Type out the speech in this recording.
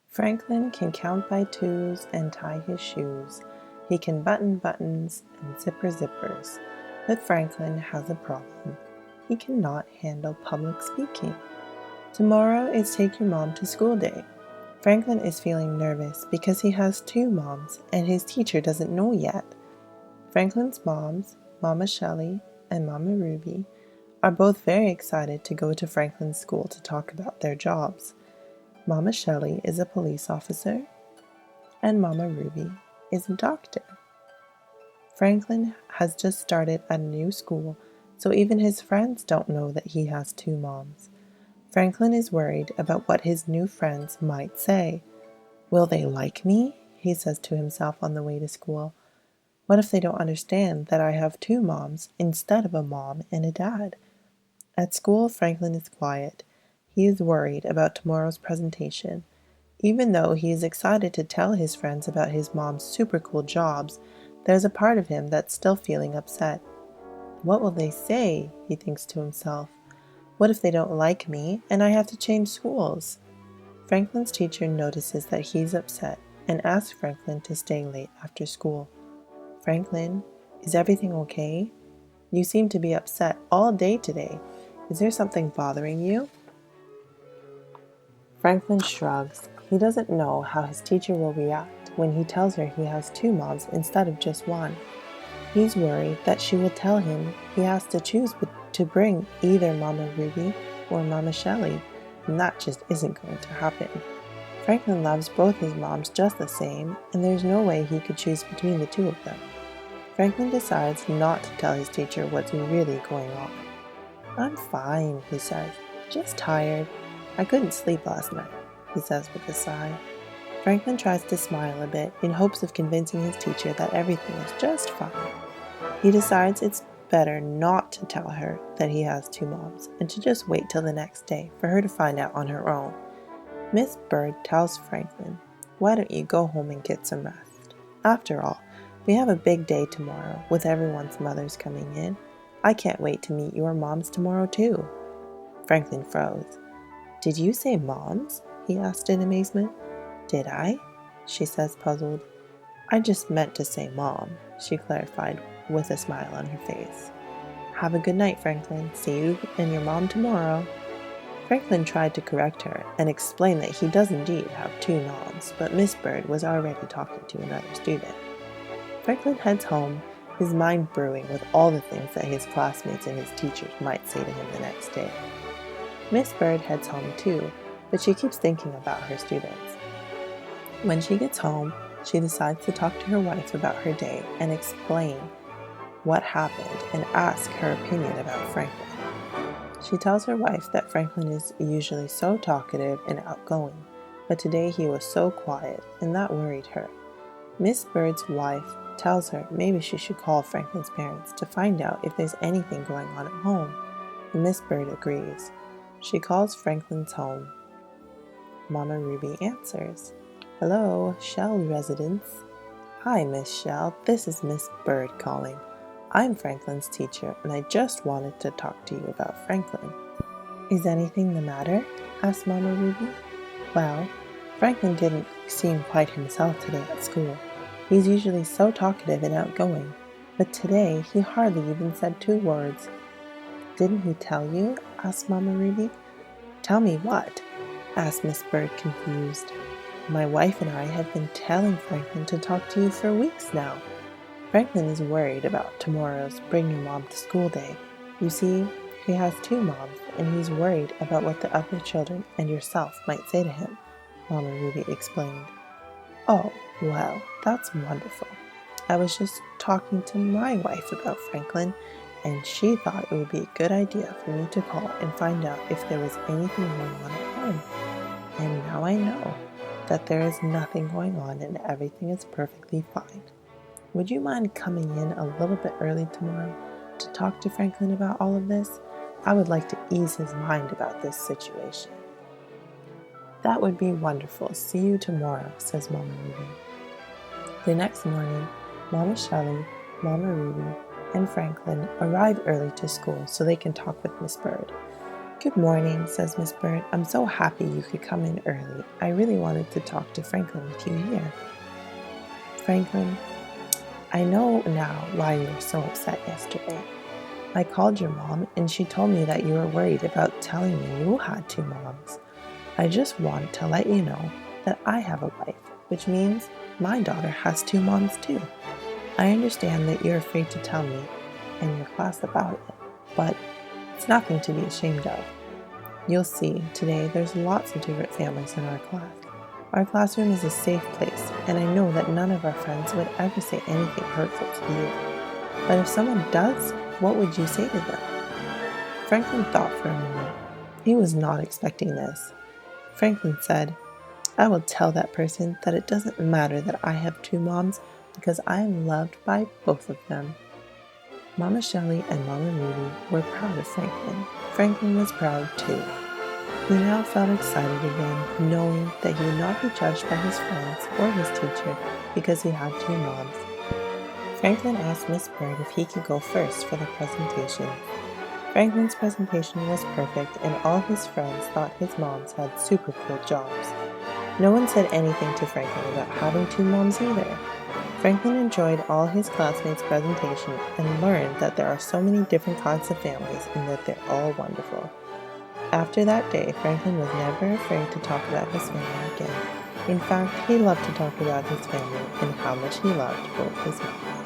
Franklin can count by twos and tie his shoes. He can button buttons and zipper zippers. But Franklin has a problem. He cannot handle public speaking. Tomorrow is Take Your Mom to School Day. Franklin is feeling nervous because he has two moms and his teacher doesn't know yet. Franklin's moms, Mama Shelley and Mama Ruby, are both very excited to go to Franklin's school to talk about their jobs. Mama Shelley is a police officer, and Mama Ruby is a doctor. Franklin has just started at a new school, so even his friends don't know that he has two moms. Franklin is worried about what his new friends might say. Will they like me? He says to himself on the way to school. What if they don't understand that I have two moms instead of a mom and a dad? At school, Franklin is quiet. He is worried about tomorrow's presentation. Even though he is excited to tell his friends about his mom's super cool jobs, there's a part of him that's still feeling upset. What will they say? He thinks to himself. What if they don't like me and I have to change schools? Franklin's teacher notices that he's upset and asks Franklin to stay late after school. Franklin, is everything okay? You seem to be upset all day today. Is there something bothering you? Franklin shrugs. He doesn't know how his teacher will react when he tells her he has two moms instead of just one. He's worried that she will tell him he has to choose to bring either Mama Ruby or Mama Shelley, and that just isn't going to happen. Franklin loves both his moms just the same, and there's no way he could choose between the two of them. Franklin decides not to tell his teacher what's really going on. I'm fine, he says, just tired. I couldn't sleep last night, he says with a sigh. Franklin tries to smile a bit in hopes of convincing his teacher that everything is just fine. He decides it's better not to tell her that he has two moms and to just wait till the next day for her to find out on her own. Miss Bird tells Franklin, why don't you go home and get some rest? After all, we have a big day tomorrow with everyone's mothers coming in. I can't wait to meet your moms tomorrow too. Franklin froze. Did you say moms? He asked in amazement. Did I? She says, puzzled. I just meant to say mom, she clarified with a smile on her face. Have a good night, Franklin. See you and your mom tomorrow. Franklin tried to correct her and explain that he does indeed have two moms, but Miss Bird was already talking to another student. Franklin heads home, his mind brewing with all the things that his classmates and his teachers might say to him the next day. Miss Bird heads home too, but she keeps thinking about her students. When she gets home, she decides to talk to her wife about her day and explain what happened and ask her opinion about Franklin. She tells her wife that Franklin is usually so talkative and outgoing, but today he was so quiet, and that worried her. Miss Bird's wife tells her maybe she should call Franklin's parents to find out if there's anything going on at home, and Miss Bird agrees. She calls Franklin's home. Mama Ruby answers. Hello, Shell residence. Hi, Miss Shell. This is Miss Bird calling. I'm Franklin's teacher, and I just wanted to talk to you about Franklin. Is anything the matter? Asked Mama Ruby. Well, Franklin didn't seem quite himself today at school. He's usually so talkative and outgoing, but today he hardly even said two words. Didn't he tell you? Asked Mama Ruby. Tell me what? Asked Miss Bird, confused. My wife and I have been telling Franklin to talk to you for weeks now. Franklin is worried about tomorrow's Bring Your Mom to School Day. You see, he has two moms, and he's worried about what the other children and yourself might say to him, Mama Ruby explained. Oh, well, that's wonderful. I was just talking to my wife about Franklin, and she thought it would be a good idea for me to call and find out if there was anything going on at home. And now I know that there is nothing going on and everything is perfectly fine. Would you mind coming in a little bit early tomorrow to talk to Franklin about all of this? I would like to ease his mind about this situation. That would be wonderful. See you tomorrow, says Mama Ruby. The next morning, Mama Shelley, Mama Ruby, and Franklin arrive early to school so they can talk with Miss Bird. Good morning, says Miss Bird. I'm so happy you could come in early. I really wanted to talk to Franklin with you here. Franklin, I know now why you were so upset yesterday. I called your mom and she told me that you were worried about telling me you had two moms. I just want to let you know that I have a life, which means my daughter has two moms too. I understand that you're afraid to tell me and your class about it, but it's nothing to be ashamed of. You'll see, today there's lots of different families in our class. Our classroom is a safe place, and I know that none of our friends would ever say anything hurtful to you. But if someone does, what would you say to them? Franklin thought for a moment. He was not expecting this. Franklin said, I will tell that person that it doesn't matter that I have two moms because I am loved by both of them. Mama Shelley and Mama Ruby were proud of Franklin. Franklin was proud too. He now felt excited again, knowing that he would not be judged by his friends or his teacher because he had two moms. Franklin asked Miss Bird if he could go first for the presentation. Franklin's presentation was perfect, and all his friends thought his moms had super cool jobs. No one said anything to Franklin about having two moms either. Franklin enjoyed all his classmates' presentation and learned that there are so many different kinds of families and that they're all wonderful. After that day, Franklin was never afraid to talk about his family again. In fact, he loved to talk about his family and how much he loved both his moms.